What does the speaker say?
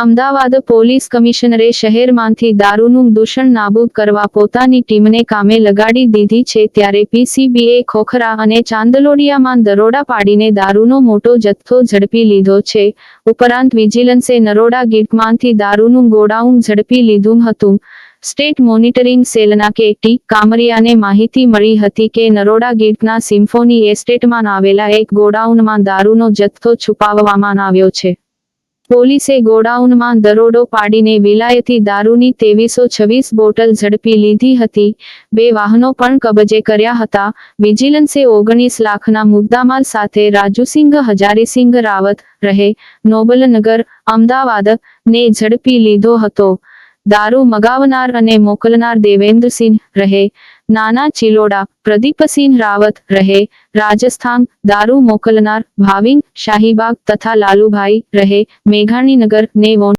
Ahmedabad police કમિશનરે શહેરમાંથી દારૂનું દૂષણ નાબૂદ કરવા પોતાની ટીમને કામે લગાડી દીધી છે, ત્યારે પીસીબીએ ખોખરા અને ચાંદલોડિયામાં દરોડા પાડીને દારૂનો મોટો જથ્થો ઝડપી લીધો છે. ઉપરાંત વિજિલન્સે નરોડા ગીટમાંથી દારૂનું ગોડાઉન ઝડપી લીધું હતું. સ્ટેટ મોનિટરિંગ સેલના કે.ટી. કામરિયાને માહિતી મળી હતી કે નરોડા ગીટના સિમ્ફોની એસ્ટેટમાં આવેલા એક ગોડાઉનમાં દારૂનો જથ્થો છુપાવવામાં આવ્યો છે. પોલીસે ગોડાઉનમાં દરોડો પાડીને વિલાયતી દારૂની 2326 બોટલ ઝડપી લીધી હતી. 2 વાહનો પણ કબજે કર્યા હતા. વિજિલન્સે 19 લાખના મુદ્દામાલ સાથે રાજુસિંહ હજારીસિંહ રાવત, રહે નોબલનગર, અમદાવાદ, ને ઝડપી લીધો હતો. દારૂ મગાવનાર અને મોકલનાર દેવેન્દ્રસિંહ, રહે નાના ચિલોડા, પ્રદીપસિંહ રાવત, રહે રાજસ્થાન, દારૂ મોકલનાર ભાવિંગ શાહીબાગ તથા લાલુભાઈ, રહે મેઘાણીનગર, ને